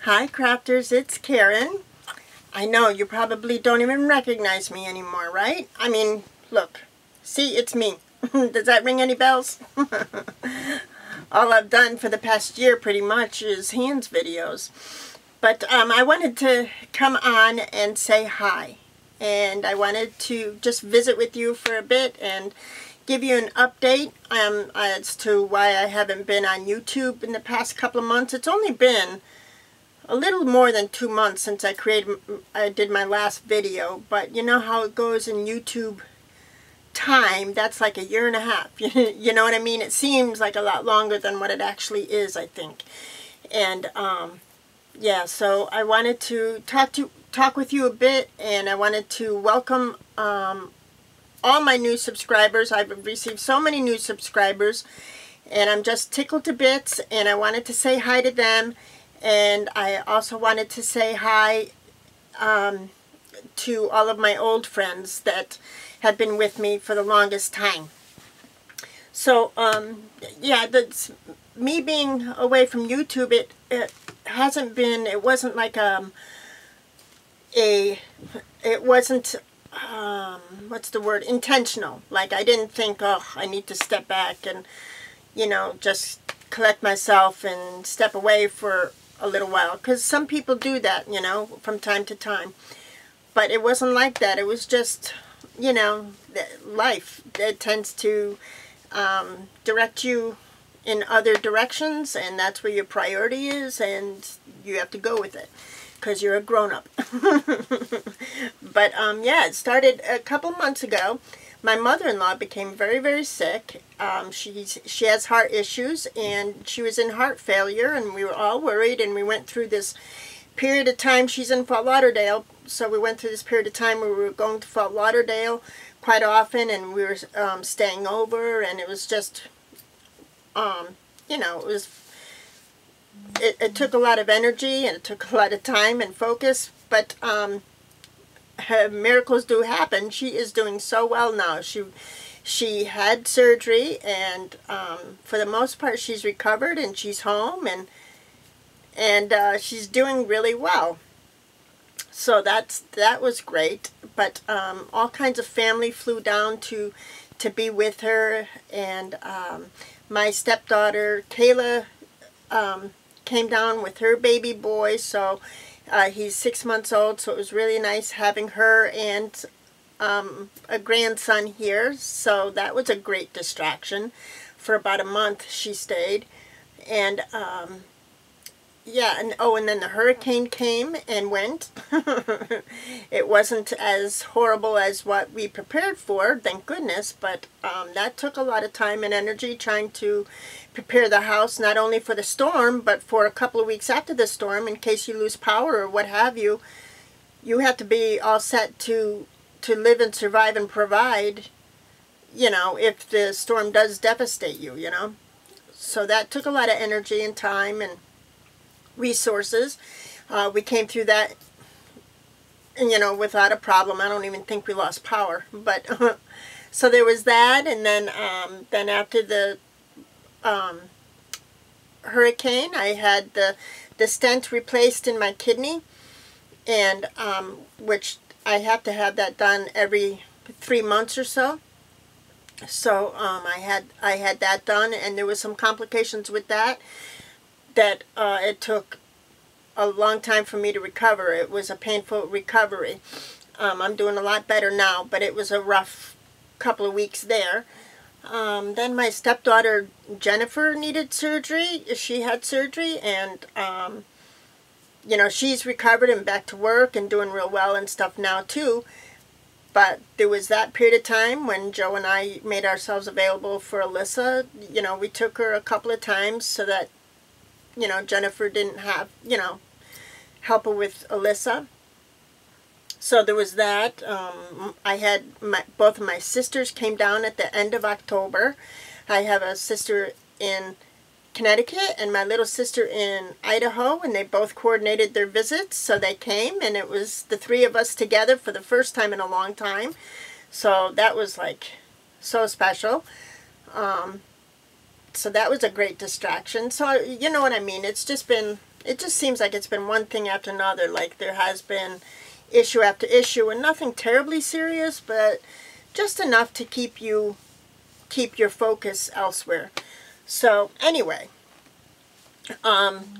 Hi crafters, it's Karen. I know you probably don't even recognize me anymore, right? I mean, look, see, it's me. Does that ring any bells? All I've done for the past year pretty much is hands videos. But I wanted to come on and say hi. And I wanted to just visit with you for a bit and give you an update as to why I haven't been on YouTube in the past couple of months. It's only been a little more than 2 months since I did my last video, but you know how it goes in YouTube time. That's like a year and a half. You know what I mean? It seems like a lot longer than what it actually is, I think. And yeah, so I wanted to talk with you a bit, and I wanted to welcome all my new subscribers. I've received so many new subscribers, and I'm just tickled to bits, and I wanted to say hi to them. And I also wanted to say hi to all of my old friends that have been with me for the longest time. So, yeah, that's me being away from YouTube. It hasn't been, it wasn't like it wasn't, what's the word, intentional. Like, I didn't think, oh, I need to step back and, you know, just collect myself and step away for a little while, because some people do that, you know, from time to time. But it wasn't like that. It was just, you know, life. It tends to direct you in other directions, and that's where your priority is, and you have to go with it because you're a grown-up. But yeah, it started a couple months ago. My mother-in-law became very, very sick. She has heart issues, and she was in heart failure, and we were all worried, and we went through this period of time. She's in Fort Lauderdale, so we went through this period of time where we were going to Fort Lauderdale quite often, and we were staying over, and it was just, you know, it took a lot of energy, and it took a lot of time and focus, but miracles do happen. She is doing so well now. She had surgery, and for the most part she's recovered, and she's home, and she's doing really well. So that was great. But all kinds of family flew down to be with her, and my stepdaughter Kayla came down with her baby boy. So he's 6 months old, so it was really nice having her and a grandson here. So that was a great distraction. For about a month she stayed. And yeah, and oh, and then the hurricane came and went. It wasn't as horrible as what we prepared for, thank goodness, but that took a lot of time and energy trying to prepare the house, not only for the storm, but for a couple of weeks after the storm, in case you lose power or what have you. You have to be all set to live and survive and provide, you know, if the storm does devastate you, you know. So that took a lot of energy and time and resources. We came through that, you know, without a problem. I don't even think we lost power. But so there was that, and then after the hurricane, I had the stent replaced in my kidney, and which I have to have that done every 3 months or so. So I had that done, and there was some complications with that it took a long time for me to recover. It was a painful recovery. I'm doing a lot better now, but it was a rough couple of weeks there. Then my stepdaughter Jennifer needed surgery. She had surgery, and you know, she's recovered and back to work and doing real well and stuff now too. But there was that period of time when Joe and I made ourselves available for Alyssa. You know, we took her a couple of times so that, you know, Jennifer didn't have, you know, help her with Alyssa. So there was that. I had both of my sisters came down at the end of October. I have a sister in Connecticut and my little sister in Idaho, and they both coordinated their visits, so they came, and it was the three of us together for the first time in a long time. So that was like so special. So that was a great distraction. So you know what I mean. It's just been it just seems like it's been one thing after another. Like there has been issue after issue, and nothing terribly serious, but just enough to keep your focus elsewhere. So anyway,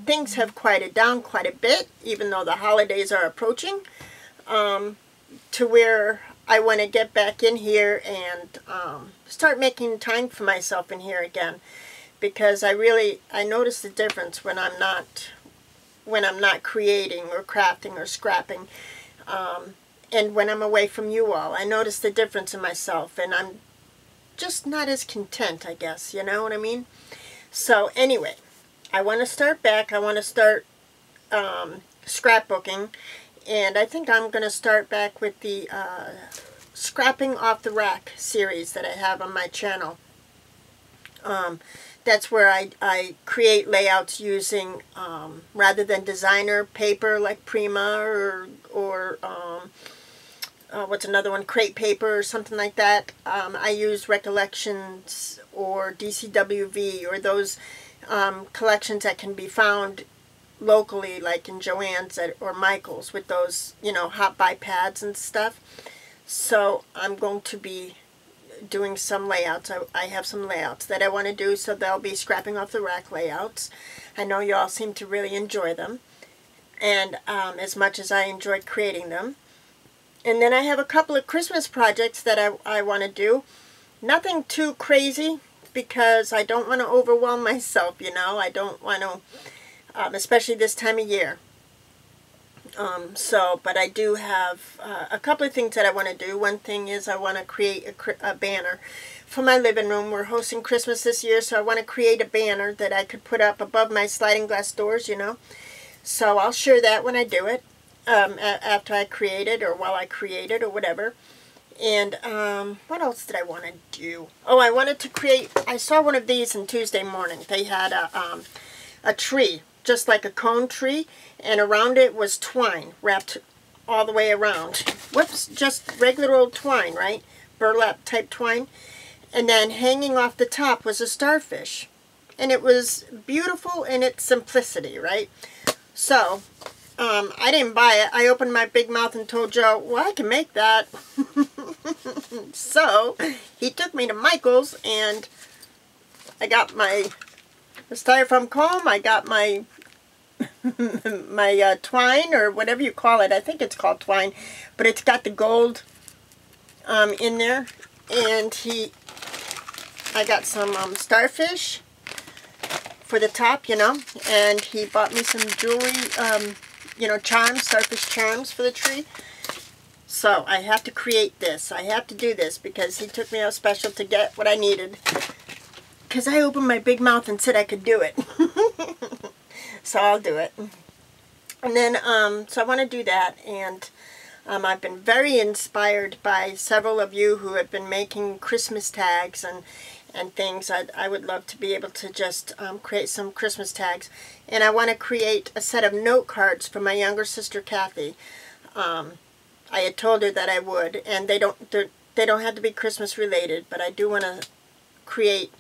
things have quieted down quite a bit, even though the holidays are approaching, to where I want to get back in here and start making time for myself in here again, because I notice the difference when I'm not creating or crafting or scrapping, and when I'm away from you all. I notice the difference in myself, and I'm just not as content, I guess, you know what I mean? So anyway, I want to start back. I want to start scrapbooking, and I think I'm going to start back with the Scrapping Off the Rack series that I have on my channel. That's where I create layouts using, rather than designer paper like Prima or what's another one, crepe paper or something like that. I use Recollections or DCWV or those collections that can be found locally, like in Joann's or Michael's, with those, you know, hot buy pads and stuff. So I'm going to be doing some layouts. I have some layouts that I want to do, so they'll be Scrapping Off the Rack layouts. I know you all seem to really enjoy them, and as much as I enjoy creating them. And then I have a couple of Christmas projects that I want to do. Nothing too crazy, because I don't want to overwhelm myself, you know. I don't want to, especially this time of year. But I do have a couple of things that I want to do. One thing is I want to create a banner for my living room. We're hosting Christmas this year, so I want to create a banner that I could put up above my sliding glass doors, you know. So I'll share that when I do it, after I create it, or while I create it, or whatever. And what else did I want to do? Oh, I wanted to create, I saw one of these on Tuesday morning. They had a tree, just like a cone tree, and around it was twine wrapped all the way around. Whoops, just regular old twine, right? Burlap type twine. And then hanging off the top was a starfish. And it was beautiful in its simplicity, right? So, I didn't buy it. I opened my big mouth and told Joe, well, I can make that. So, he took me to Michael's, and I got my styrofoam comb. I got my my twine, or whatever you call it. I think it's called twine, but it's got the gold in there. And I got some starfish for the top, you know, and he bought me some jewelry, you know, charms, starfish charms for the tree. So I have to create this. I have to do this because he took me out special to get what I needed, because I opened my big mouth and said I could do it. So I'll do it. And then, so I want to do that, and I've been very inspired by several of you who have been making Christmas tags and things. I would love to be able to just create some Christmas tags. And I want to create a set of note cards for my younger sister Kathy. I had told her that I would, and they don't have to be Christmas related, but I do want to create,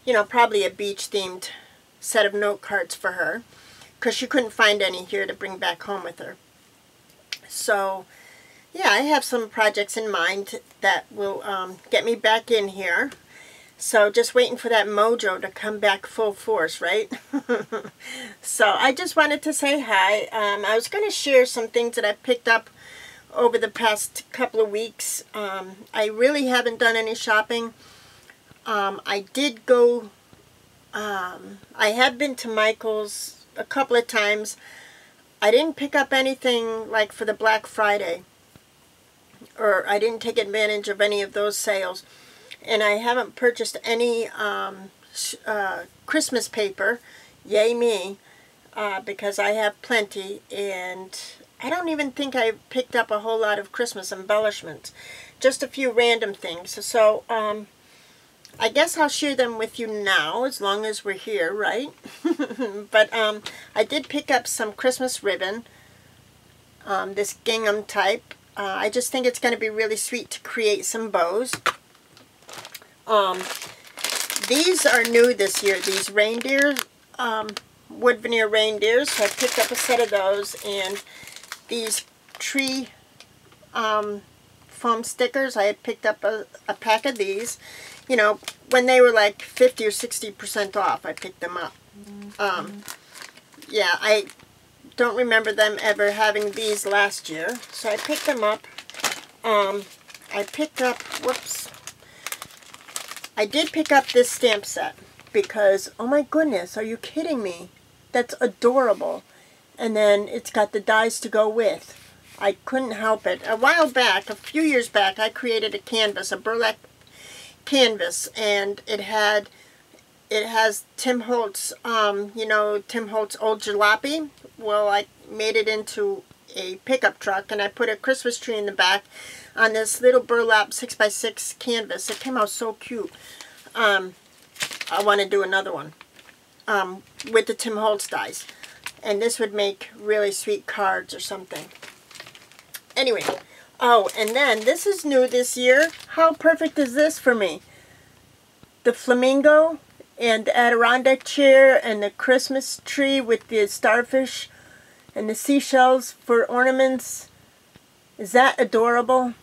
you know, probably a beach themed set of note cards for her, because she couldn't find any here to bring back home with her. So yeah, I have some projects in mind that will get me back in here. So just waiting for that mojo to come back full force, right? So I just wanted to say hi. I was going to share some things that I picked up over the past couple of weeks. I really haven't done any shopping. I did go, I have been to Michael's a couple of times. I didn't pick up anything like for the Black Friday, or I didn't take advantage of any of those sales. And I haven't purchased any Christmas paper, yay me, because I have plenty, and I don't even think I picked up a whole lot of Christmas embellishments, just a few random things. So I guess I'll share them with you now, as long as we're here, right? But I did pick up some Christmas ribbon, this gingham type. I just think it's going to be really sweet to create some bows. These are new this year, these reindeer, wood veneer reindeers, so I picked up a set of those, and these tree foam stickers. I had picked up a pack of these. You know, when they were like 50 or 60% off, I picked them up. Yeah, I don't remember them ever having these last year, so I picked them up. I picked up, whoops, I did pick up this stamp set because, oh my goodness, are you kidding me? That's adorable. And then it's got the dies to go with. I couldn't help it. A while back, a few years back, I created a canvas, a burlap canvas, and it has Tim Holtz, you know, Tim Holtz old Jalopy. Well, I made it into a pickup truck, and I put a Christmas tree in the back on this little burlap 6x6 canvas. It came out so cute. I want to do another one with the Tim Holtz dies, and this would make really sweet cards or something. Anyway, oh, and then this is new this year. How perfect is this for me? The flamingo and the Adirondack chair and the Christmas tree with the starfish and the seashells for ornaments. Is that adorable?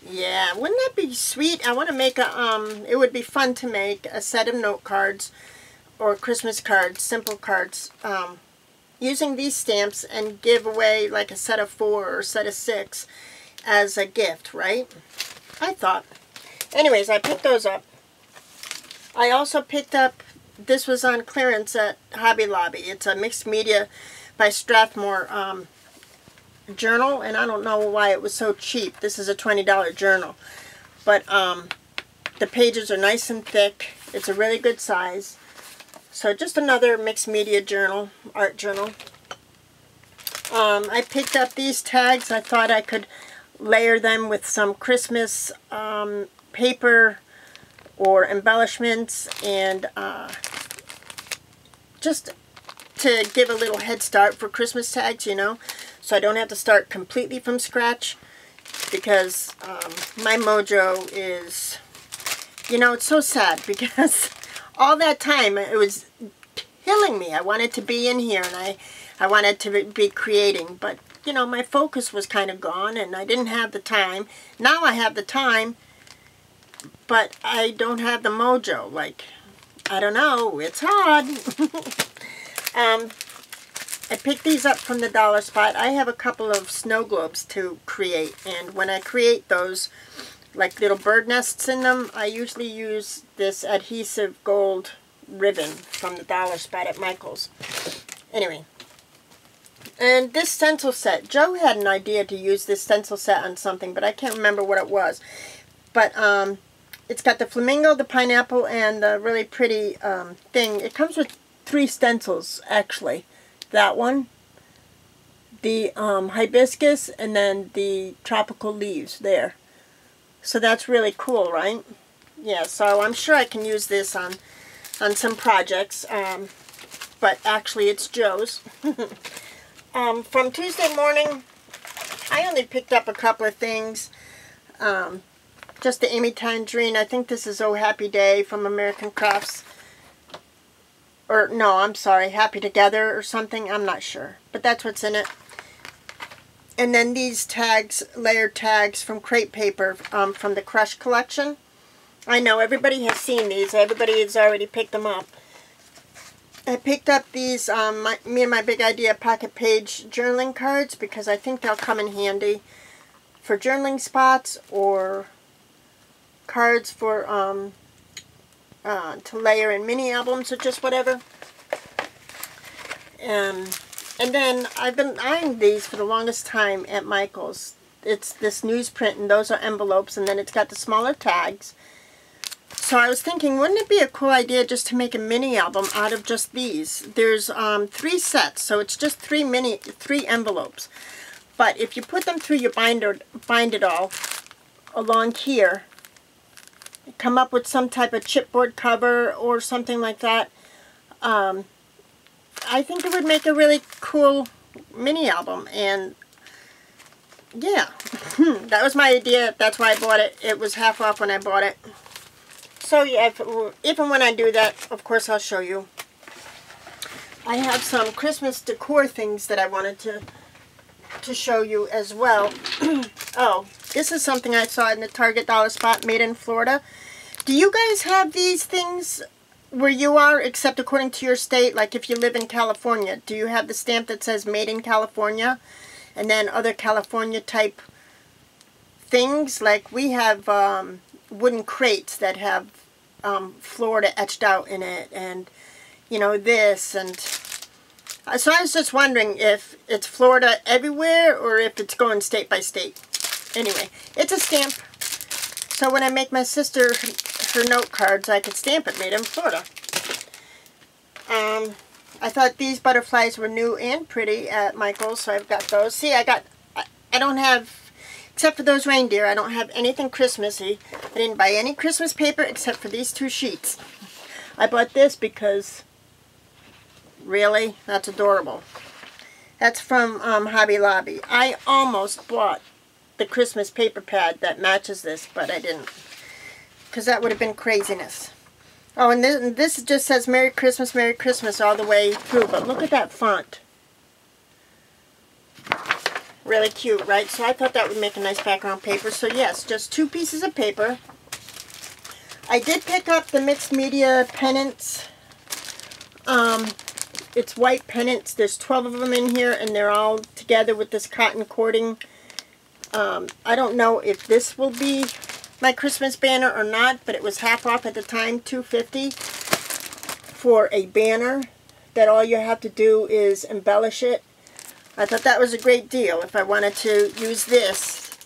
Yeah, wouldn't that be sweet? I want to make a, it would be fun to make a set of note cards or Christmas cards, simple cards, using these stamps and give away like a set of 4 or a set of 6 as a gift, right? I thought. Anyways, I picked those up. I also picked up, this was on clearance at Hobby Lobby. It's a mixed media by Strathmore journal, and I don't know why it was so cheap. This is a $20 journal, but the pages are nice and thick. It's a really good size. So just another mixed media journal, art journal. I picked up these tags. I thought I could layer them with some Christmas paper or embellishments, and just to give a little head start for Christmas tags, you know, so I don't have to start completely from scratch, because my mojo is, you know, it's so sad because all that time it was killing me. I wanted to be in here, and I wanted to be creating, but you know, my focus was kind of gone and I didn't have the time. Now I have the time, but I don't have the mojo. Like, I don't know, it's hard. I picked these up from the dollar spot. I have a couple of snow globes to create, and when I create those, like little bird nests in them, I usually use this adhesive gold ribbon from the dollar spot at Michael's. Anyway, and this stencil set, Joe had an idea to use this stencil set on something, but I can't remember what it was. But it's got the flamingo, the pineapple, and the really pretty thing. It comes with 3 stencils, actually. That one, the hibiscus, and then the tropical leaves there. So that's really cool, right? Yeah, so I'm sure I can use this on some projects, but actually it's Joe's. From Tuesday morning, I only picked up a couple of things. Just the Amy Tangerine. I think this is Oh Happy Day from American Crafts. Or, no, I'm sorry, Happy Together or something. I'm not sure. But that's what's in it. And then these tags, layered tags from crepe paper from the Crush collection. I know, everybody has seen these. Everybody has already picked them up. I picked up these, me and my Big Idea pocket page journaling cards, because I think they'll come in handy for journaling spots or cards for to layer in mini albums or just whatever. And then I've been eyeing these for the longest time at Michael's. It's this newsprint, and those are envelopes, and then it's got the smaller tags. So I was thinking, wouldn't it be a cool idea just to make a mini album out of just these? There's 3 sets, so it's just 3 envelopes. But if you put them through your binder, bind it all along here, come up with some type of chipboard cover or something like that, I think it would make a really cool mini album. And yeah, that was my idea. That's why I bought it. It was half off when I bought it. So yeah, if and when I do that, of course I'll show you. I have some Christmas decor things that I wanted to show you as well. Oh, this is something I saw in the Target Dollar Spot, made in Florida. Do you guys have these things where you are, except according to your state? Like if you live in California, do you have the stamp that says made in California? And then other California type things? Like we have wooden crates that have Florida etched out in it, and you know, this, and so I was just wondering if it's Florida everywhere or if it's going state by state. Anyway, it's a stamp, so when I make my sister her note cards, I could stamp it, made in Florida. I thought these butterflies were new and pretty at Michael's, so I've got those. See, I don't have, except for those reindeer, I don't have anything Christmassy. I didn't buy any Christmas paper except for these 2 sheets. I bought this because, really, that's adorable. That's from Hobby Lobby. I almost bought the Christmas paper pad that matches this, but I didn't, because that would have been craziness. Oh, and this just says Merry Christmas all the way through, but look at that font. Really cute, right? So I thought that would make a nice background paper. So yes, just 2 pieces of paper. I did pick up the mixed media pennants. It's white pennants. There's 12 of them in here, and they're all together with this cotton cording. I don't know if this will be my Christmas banner or not, but it was half off at the time, $2.50 for a banner that all you have to do is embellish it. I thought that was a great deal if I wanted to use this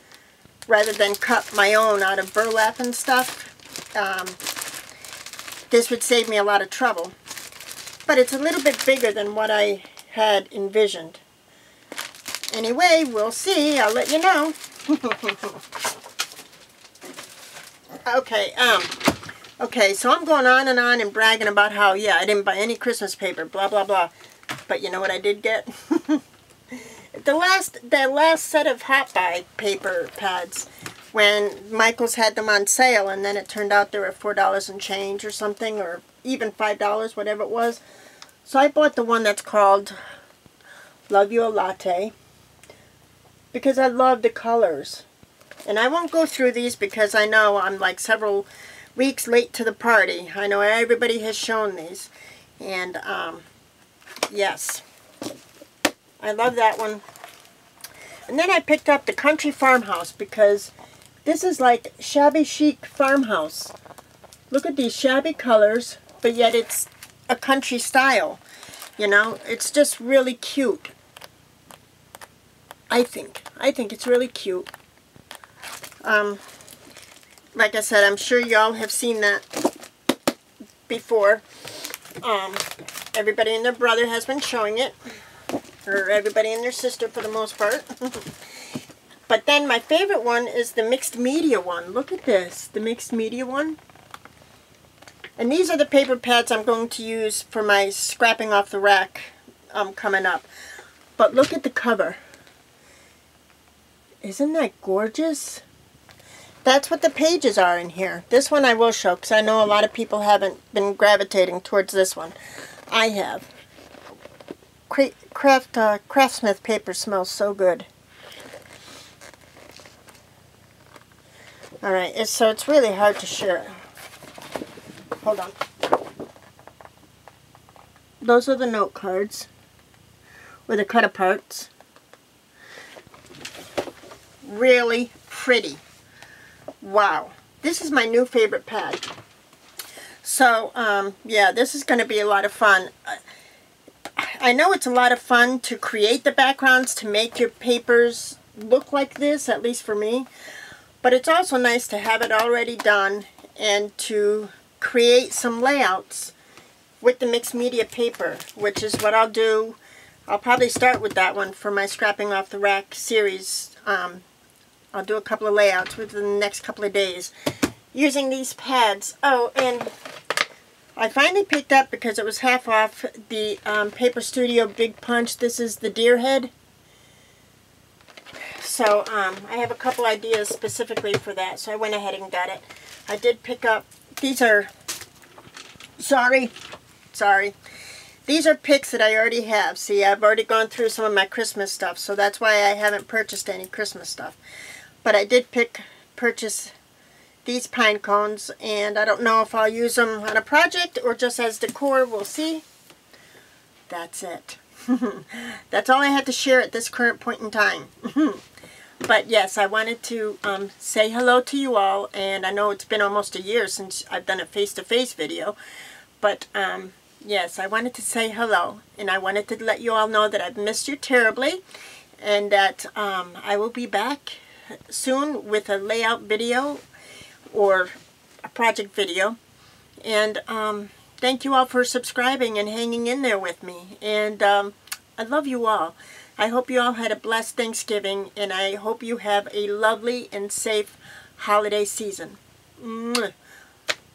rather than cut my own out of burlap and stuff. This would save me a lot of trouble. But it's a little bit bigger than what I had envisioned. Anyway, we'll see. I'll let you know. Okay, so I'm going on and bragging about how, yeah, I didn't buy any Christmas paper, blah, blah, blah. But you know what I did get? The last set of Hot Buy paper pads, when Michael's had them on sale, and then it turned out they were $4 and change or something, or even $5, whatever it was. So I bought the one that's called Love You a Latte, because I love the colors. And I won't go through these because I know I'm like several weeks late to the party. I know everybody has shown these. And, yes. I love that one. And then I picked up the Country Farmhouse because this is like shabby chic farmhouse. Look at these shabby colors, but yet it's a country style. You know, it's just really cute. I think it's really cute. Like I said, I'm sure y'all have seen that before. Everybody and their brother has been showing it. Or everybody and their sister for the most part. But then my favorite one is the mixed media one. Look at this, the mixed media one. And these are the paper pads I'm going to use for my scrapping off the rack coming up. But look at the cover. Isn't that gorgeous? That's what the pages are in here. This one I will show because I know a lot of people haven't been gravitating towards this one. I have. Craftsmith paper smells so good. Alright, so it's really hard to share. Hold on. Those are the note cards. Or the cut aparts. Really pretty. Wow. This is my new favorite pad. So, yeah, this is going to be a lot of fun. I know it's a lot of fun to create the backgrounds, to make your papers look like this, at least for me. But it's also nice to have it already done and to create some layouts with the mixed media paper, which is what I'll do. I'll probably start with that one for my Scrapping Off the Rack series. I'll do a couple of layouts within the next couple of days using these pads. Oh, and I finally picked up, because it was half off, the Paper Studio Big Punch. This is the deer head. So I have a couple ideas specifically for that, so I went ahead and got it. I did pick up, these are, sorry, these are picks that I already have. See, I've already gone through some of my Christmas stuff, so that's why I haven't purchased any Christmas stuff. But I did purchase these pine cones, and I don't know if I'll use them on a project or just as decor. We'll see. That's it. That's all I had to share at this current point in time. But yes, I wanted to say hello to you all, and I know it's been almost a year since I've done a face-to-face video, but yes, I wanted to say hello, and I wanted to let you all know that I've missed you terribly, and that I will be back soon with a layout video or a project video, and thank you all for subscribing and hanging in there with me, and I love you all. I hope you all had a blessed Thanksgiving, and I hope you have a lovely and safe holiday season. Mwah.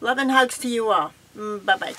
Love and hugs to you all. Bye-bye.